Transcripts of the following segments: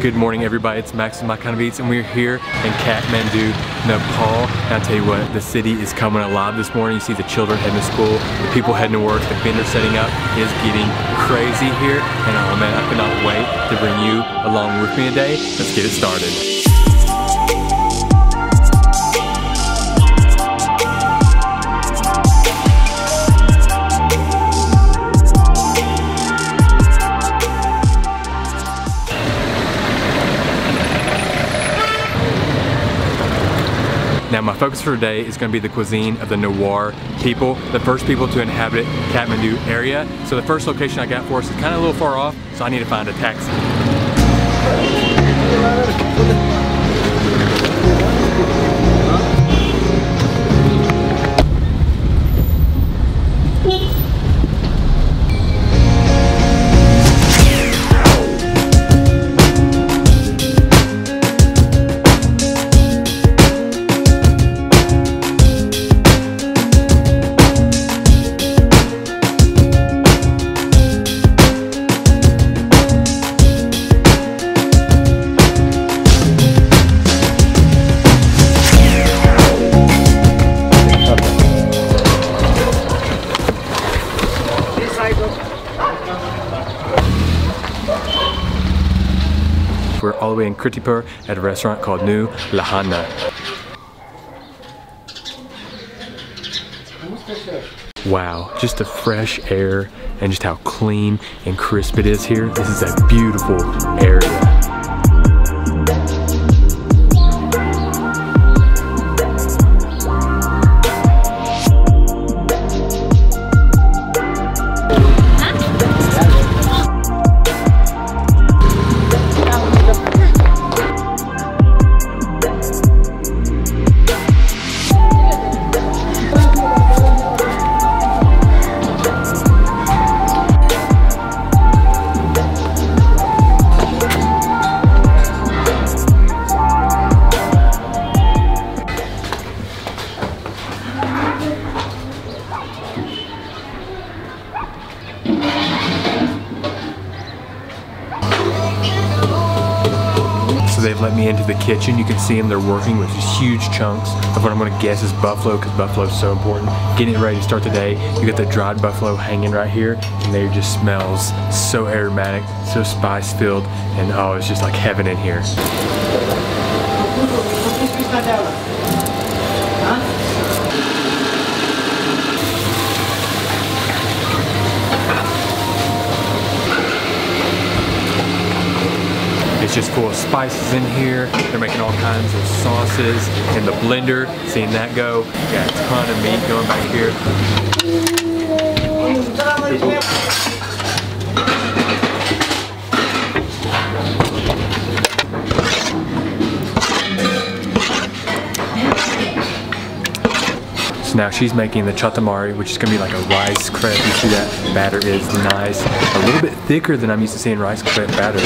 Good morning everybody, it's Max with My Kind of Eats and we're here in Kathmandu, Nepal. And I'll tell you what, the city is coming alive this morning. You see the children heading to school, the people heading to work, the vendors setting up. It is getting crazy here and oh man, I cannot wait to bring you along with me today. Let's get it started. Now my focus for today is going to be the cuisine of the Newar people, the first people to inhabit Kathmandu area. So the first location I got for us is kind of a little far off, so I need to find a taxi. We're all the way in Kirtipur at a restaurant called Newa Lahana. Wow, just the fresh air and just how clean and crisp it is here. This is a beautiful area. So they've let me into the kitchen. You can see them, they're working with these huge chunks of what I'm gonna guess is buffalo, because buffalo is so important. Getting it ready to start the day. You got the dried buffalo hanging right here, and they just smells so aromatic, so spice filled, and oh, it's just like heaven in here. It's just full of spices in here. They're making all kinds of sauces in the blender. Seeing that go. Got a ton of meat going back here. So now she's making the Chatsamari, which is going to be like a rice crepe. You see that batter is nice. A little bit thicker than I'm used to seeing rice crepe batter.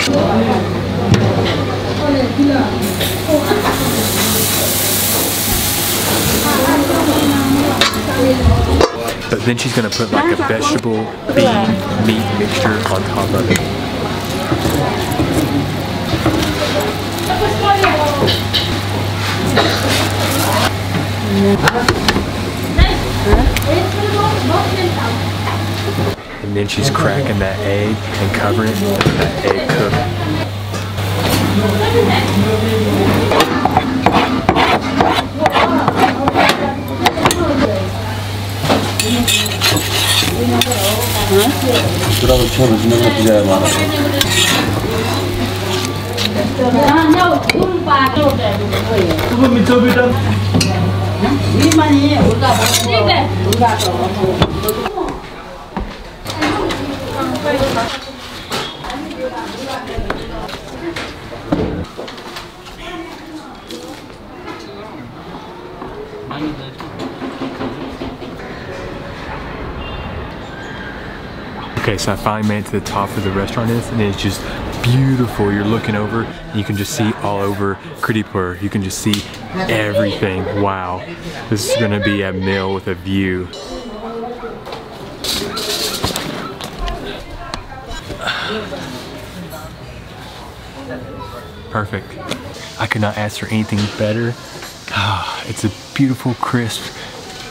But then she's going to put like a vegetable, bean, meat mixture on top of it. And then she's cracking that egg and covering it and letting that egg cook. Okay, so I finally made it to the top where the restaurant is, and it's just beautiful. You're looking over, and you can just see all over Kirtipur. You can just see everything. Wow, this is gonna be a meal with a view. Perfect. I could not ask for anything better. It's a beautiful, crisp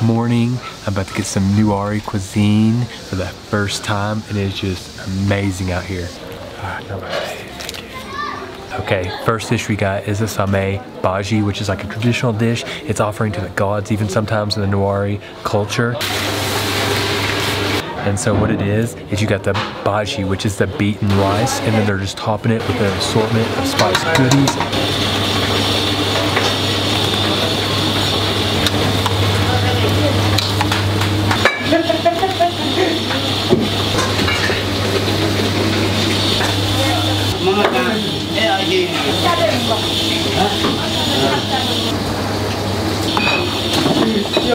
morning. I'm about to get some NEWARI cuisine for the first time. It is just amazing out here. Okay, first dish we got is a same bhaji, which is like a traditional dish. It's offering to the gods, even sometimes in the NEWARI culture. And so what it is you got the bhaji, which is the beaten rice, and then they're just topping it with an assortment of spiced goodies.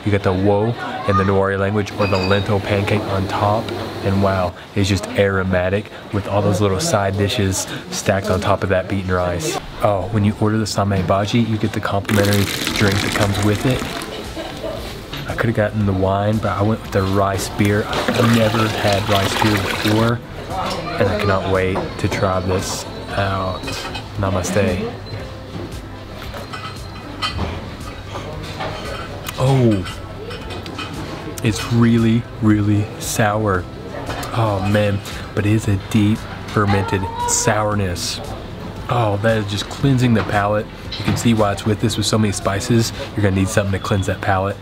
You got the wo in the NEWARI language, or the lentil pancake on top, and wow, it's just aromatic with all those little side dishes stacked on top of that beaten rice. Oh, when you order the same bhaji, you get the complimentary drink that comes with it. I could have gotten the wine, but I went with the rice beer. I've never had rice beer before, and I cannot wait to try this out. Namaste. Oh, it's really, really sour. Oh man, but it is a deep fermented sourness. Oh, that is just cleansing the palate. You can see why it's with this with so many spices. You're gonna need something to cleanse that palate.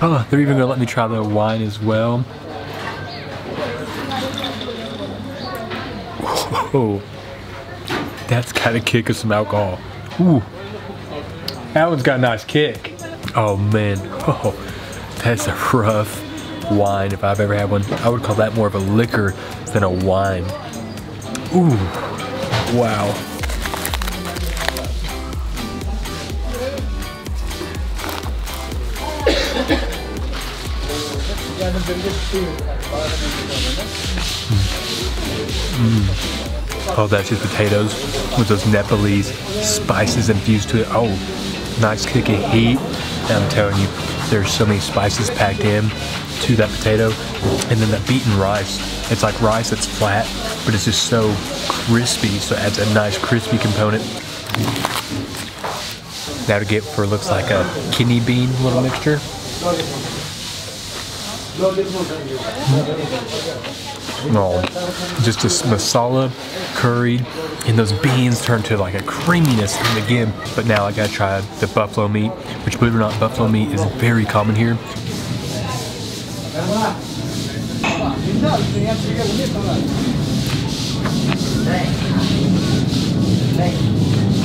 Oh, they're even gonna let me try the wine as well. Whoa, that's got a kick of some alcohol. Ooh, that one's got a nice kick. Oh man, oh, that's a rough wine if I've ever had one. I would call that more of a liquor than a wine. Ooh, wow. Oh, that's just potatoes with those Nepalese spices infused to it. Oh, nice kick of heat. And I'm telling you, there's so many spices packed in to that potato. And then that beaten rice. It's like rice that's flat, but it's just so crispy, so it adds a nice crispy component. Now to get for looks like a kidney bean little mixture. No, just this masala curried, and those beans turn to like a creaminess again. But now I gotta try the buffalo meat, which, believe it or not, buffalo meat is very common here.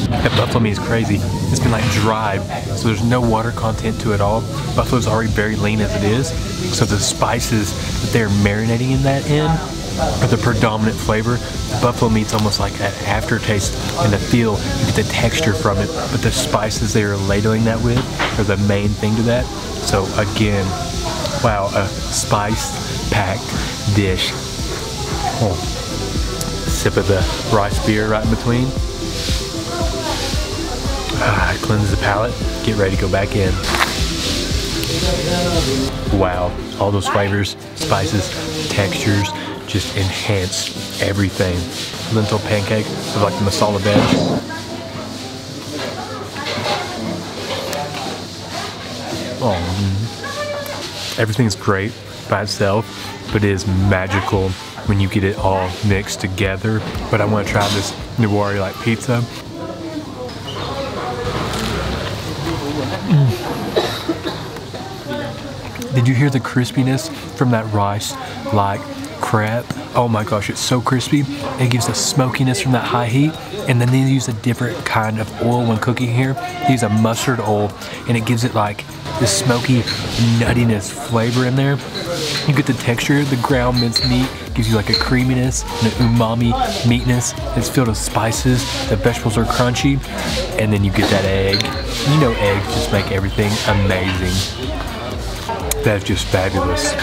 That buffalo meat is crazy. It's been like dried, so there's no water content to it all. Buffalo's already very lean as it is, so the spices that they're marinating in that are the predominant flavor. The buffalo meat's almost like an aftertaste and the feel. You get the texture from it, but the spices they are ladling that with are the main thing to that. So again, wow, a spice-packed dish. Oh. Sip of the rice beer right in between. It cleanses the palate. Get ready to go back in. Wow, all those flavors, spices, textures just enhance everything. Lentil pancake with like the masala veg. Oh, everything's great by itself, but it is magical when you get it all mixed together. But I want to try this NEWARI like pizza. Did you hear the crispiness from that rice like crepe? Oh my gosh, it's so crispy. It gives the smokiness from that high heat. And then they use a different kind of oil when cooking here. They use a mustard oil, and it gives it like this smoky nuttiness flavor in there. You get the texture, the ground minced meat gives you like a creaminess and an umami meatness. It's filled with spices. The vegetables are crunchy, and then you get that egg. You know, eggs just make everything amazing. That's just fabulous.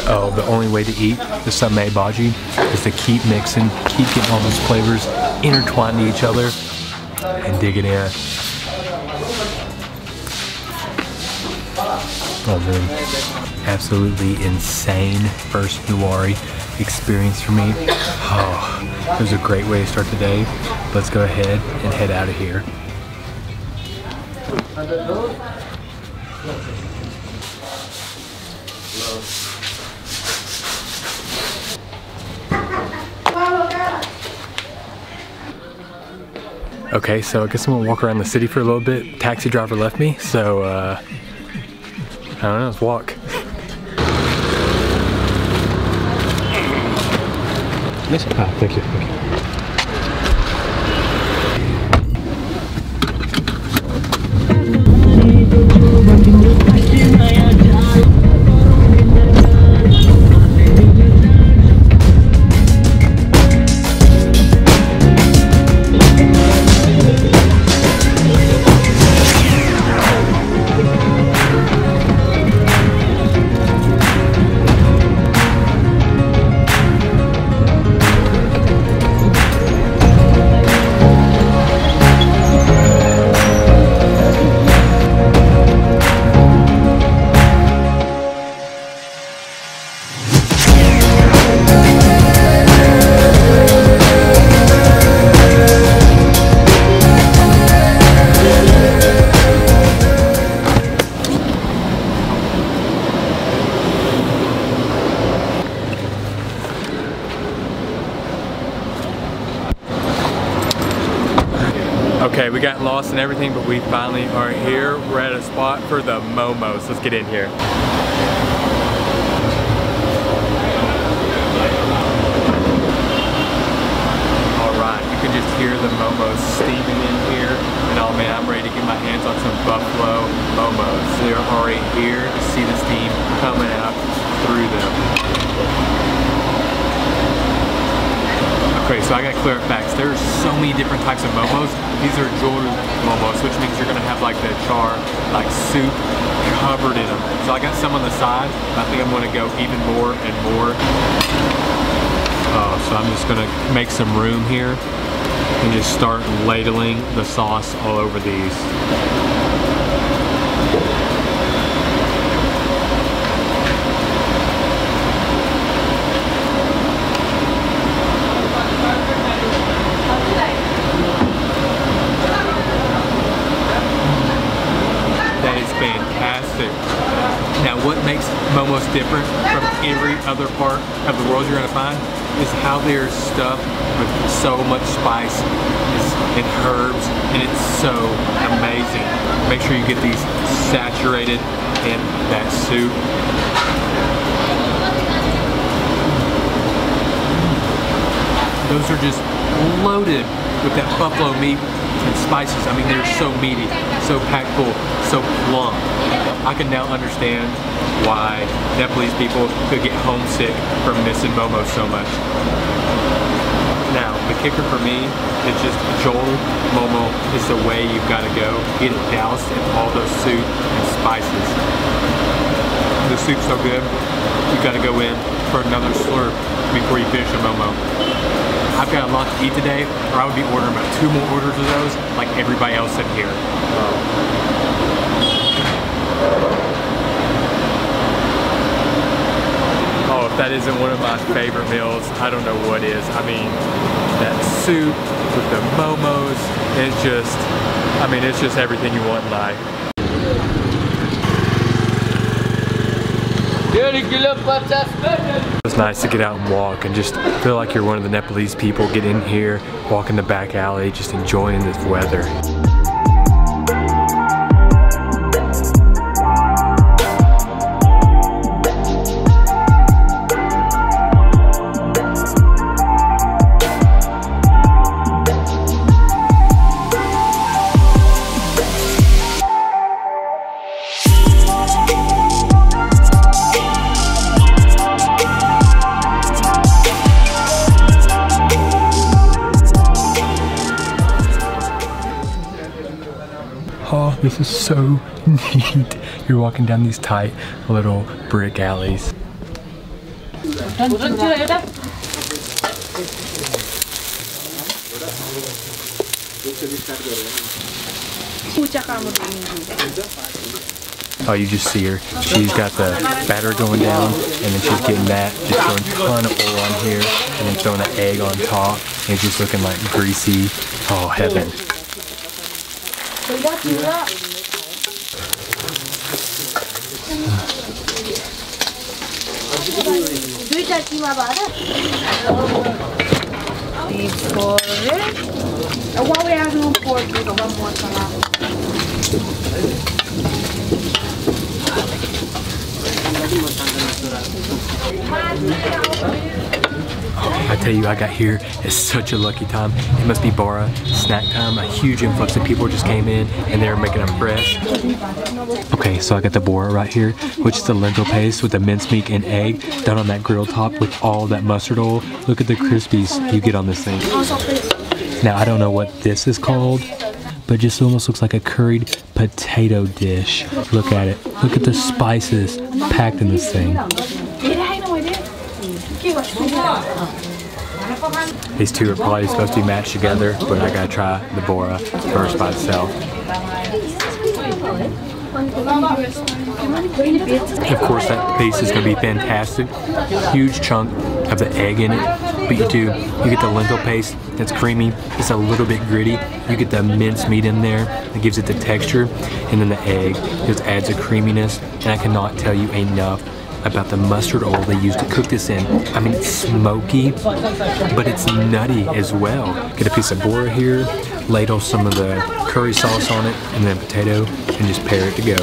Oh, the only way to eat the same bhaji is to keep mixing, keep getting all those flavors intertwined to each other, and dig it in. Oh man, absolutely insane first NEWARI experience for me. Oh, it was a great way to start the day. Let's go ahead and head out of here. Okay, so I guess I'm gonna walk around the city for a little bit. Taxi driver left me, so I don't know, let's walk. Thank you, thank you. Okay, we got lost and everything, but we finally are here. We're at a spot for the Momos. Let's get in here. Alright, you can just hear the Momos steaming in here. And oh man, I'm ready to get my hands on some buffalo Momos. They're already here to see the steam coming out through them. Okay, so I got clear facts. There's so many different types of momos. These are Jhol Momos, which means you're gonna have like the char, like soup covered in them. So I got some on the side. I think I'm gonna go even more and more. Oh, so I'm just gonna make some room here and just start ladling the sauce all over these. Fantastic. Now what makes momos different from every other part of the world you're going to find is how they're stuffed with so much spice and herbs, and it's so amazing. Make sure you get these saturated in that soup. Those are just loaded with that buffalo meat and spices. I mean, they're so meaty, so packed full, so plump. I can now understand why Nepalese people could get homesick from missing Momo so much. Now, the kicker for me is just Jhol Momo is the way you've got to go. Get it doused in all those soup and spices. The soup's so good, you've got to go in for another slurp before you finish a Momo. I've got a lot to eat today, or I would be ordering about 2 more orders of those like everybody else in here. Oh, if that isn't one of my favorite meals, I don't know what is. I mean, that soup with the momos, it's just, I mean, it's just everything you want in life. It's nice to get out and walk and just feel like you're one of the Nepalese people. Get in here, walk in the back alley, just enjoying this weather. Oh, this is so neat. You're walking down these tight little brick alleys. Oh, you just see her. She's got the batter going down, and then she's getting that, just throwing a ton of oil on here, and then throwing an egg on top, and it's just looking like greasy. Oh, heaven. I tell you, I got here at such a lucky time. It must be bara snack time. A huge influx of people just came in and they're making them fresh. Okay, so I got the bora right here, which is the lentil paste with the mincemeat and egg done on that grill top with all that mustard oil. Look at the crispies you get on this thing. Now, I don't know what this is called, but it just almost looks like a curried potato dish. Look at it. Look at the spices packed in this thing. These two are probably supposed to be matched together, but I gotta try the bora first by itself. Of course, that piece is gonna be fantastic. Huge chunk of the egg in it, but you get the lentil paste that's creamy. It's a little bit gritty. You get the minced meat in there that gives it the texture, and then the egg just adds a creaminess. And I cannot tell you enough about the mustard oil they use to cook this in. I mean, it's smoky, but it's nutty as well. Get a piece of bora here, ladle some of the curry sauce on it, and then potato, and just pair it to go.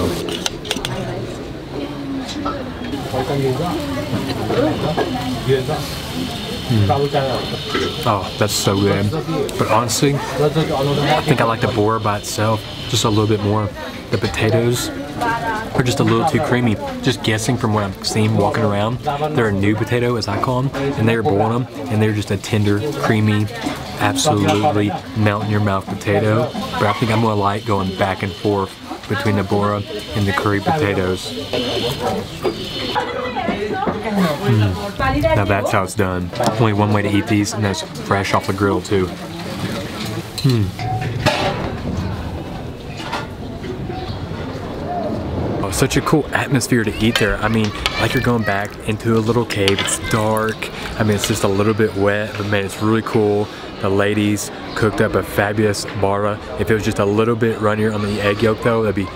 Oh, that's so good. But honestly, I think I like the bora by itself just a little bit more. The potatoes are just a little too creamy. Just guessing from what I've seen walking around, they're a new potato, as I call them, and they were boiling them, and they're just a tender, creamy, absolutely melt in your mouth potato. But I think I'm gonna like going back and forth between the bora and the curried potatoes. Now that's how it's done. Only one way to eat these, and that's fresh off the grill too. Oh, such a cool atmosphere to eat there. I mean, like you're going back into a little cave. It's dark. I mean, it's just a little bit wet, but man, it's really cool. The ladies cooked up a fabulous bara. If it was just a little bit runnier on the egg yolk though, that'd be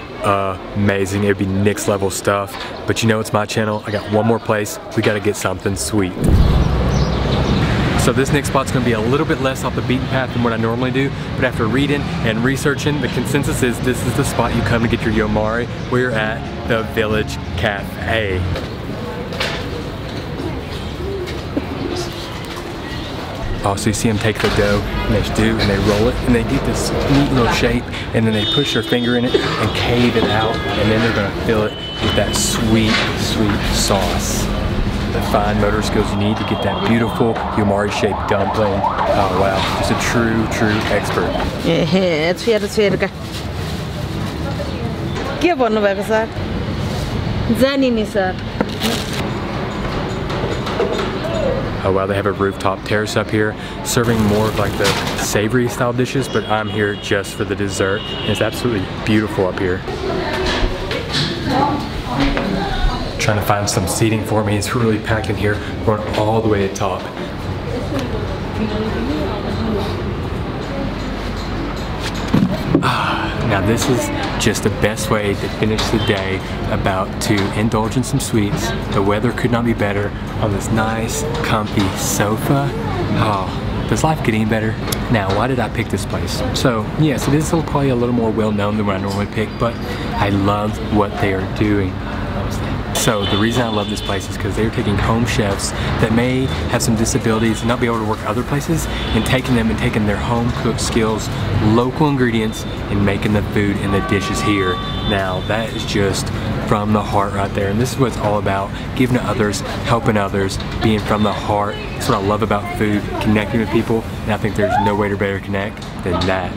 amazing. It'd be next level stuff. But you know, it's my channel. I got one more place. We gotta get something sweet. So this next spot's gonna be a little bit less off the beaten path than what I normally do, but after reading and researching, the consensus is this is the spot you come to get your Yomari. We're at the Village Cafe. Oh, so you see them take the dough, and they do, and they roll it, and they get this neat little shape, and then they push their finger in it and cave it out, and then they're gonna fill it with that sweet, sweet sauce. The fine motor skills you need to get that beautiful Yomari-shaped dumpling. Oh wow, just a true, true expert. Oh wow, they have a rooftop terrace up here, serving more of like the savory style dishes, but I'm here just for the dessert, and it's absolutely beautiful up here. Trying to find some seating for me. It's really packed in here, going all the way to the top. Now this is just the best way to finish the day, about to indulge in some sweets. The weather could not be better on this nice, comfy sofa. Oh, does life get any better? Now, why did I pick this place? So, yes, it is probably a little more well-known than what I normally pick, but I love what they are doing. So the reason I love this place is because they're taking home chefs that may have some disabilities and not be able to work other places, and taking them and taking their home cooked skills, local ingredients, and making the food and the dishes here. Now that is just from the heart right there, and this is what it's all about: giving to others, helping others, being from the heart. That's what I love about food, connecting with people, and I think there's no way to better connect than that.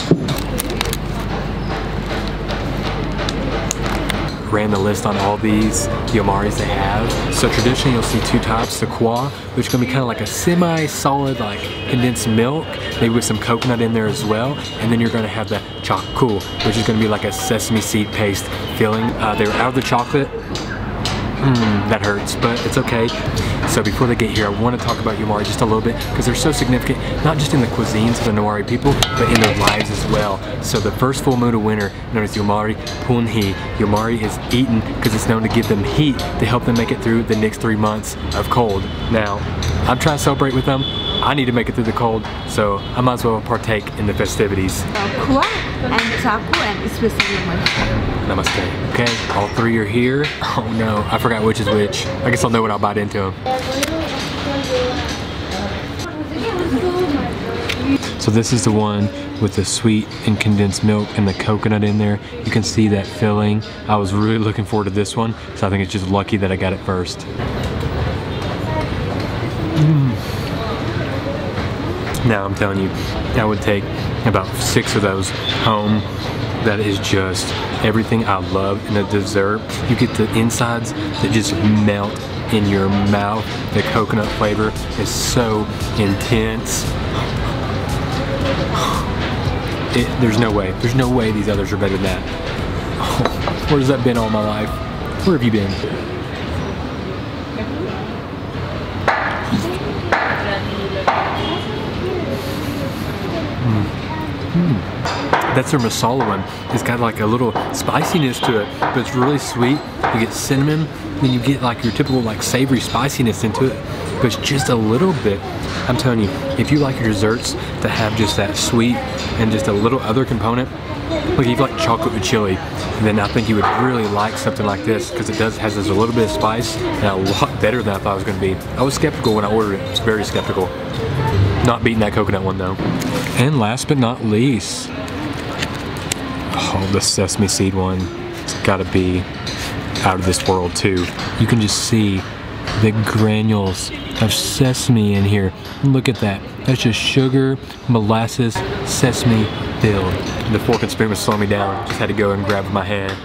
ran the list on all these Yomaris they have. So traditionally you'll see two types, the kwa, which is gonna be kind of like a semi-solid like condensed milk, maybe with some coconut in there as well. And then you're gonna have the chaku, which is gonna be like a sesame seed paste filling. They were out of the chocolate. That hurts, but it's okay. So before they get here, I want to talk about Yomari just a little bit because they're so significant, not just in the cuisines of the Newari people, but in their lives as well. So the first full moon of winter, known as Yomari Punhi, Yomari is eaten because it's known to give them heat to help them make it through the next 3 months of cold. Now, I'm trying to celebrate with them. I need to make it through the cold, so I might as well partake in the festivities. Kua and chaku and especially Namaste. Okay, all three are here. Oh no, I forgot which is which. I guess I'll know when I'll bite into them. So this is the one with the sweet and condensed milk and the coconut in there. You can see that filling. I was really looking forward to this one, so I think it's just lucky that I got it first. Now I'm telling you, I would take about 6 of those home. That is just everything I love in a dessert. You get the insides that just melt in your mouth. The coconut flavor is so intense. There's no way these others are better than that. Oh, where's that been all my life? Where have you been? That's their masala one. It's got like a little spiciness to it, but it's really sweet. You get cinnamon, then you get like your typical like savory spiciness into it, but it's just a little bit. I'm telling you, if you like your desserts to have just that sweet and just a little other component, like if you like chocolate with chili, then I think you would really like something like this because it has this a little bit of spice and a lot better than I thought it was going to be. I was skeptical when I ordered it. I was very skeptical. Not beating that coconut one though. And last but not least, oh, the sesame seed one. It's gotta be out of this world too. You can just see the granules of sesame in here. Look at that. That's just sugar, molasses, sesame filled. The fork and spoon was slowing me down. Just had to go and grab with my hand.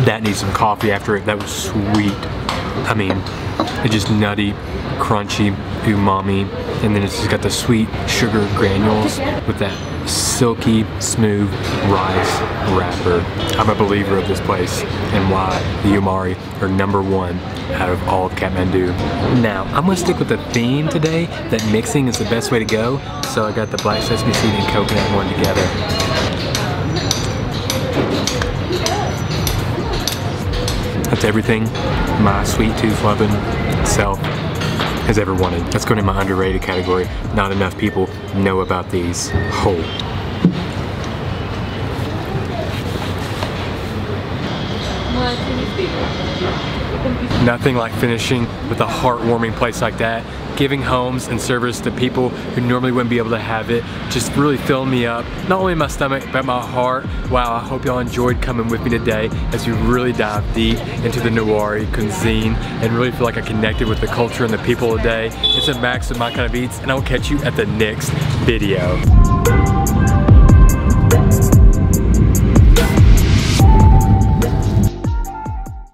That needs some coffee after it. That was sweet. I mean, it's just nutty, crunchy, umami, and then it's just got the sweet sugar granules with that silky, smooth rice wrapper. I'm a believer of this place and why the Yomari are #1 out of all of Kathmandu. Now, I'm gonna stick with the theme today that mixing is the best way to go, so I got the black sesame seed and coconut one together. That's everything my sweet tooth loving self has ever wanted. That's going in my underrated category. Not enough people know about these. Oh. Nothing like finishing with a heartwarming place like that. Giving homes and service to people who normally wouldn't be able to have it. Just really filling me up. Not only my stomach, but my heart. Wow, I hope y'all enjoyed coming with me today as we really dive deep into the Newari cuisine and really feel like I connected with the culture and the people today. It's a max of my kind of eats, and I'll catch you at the next video.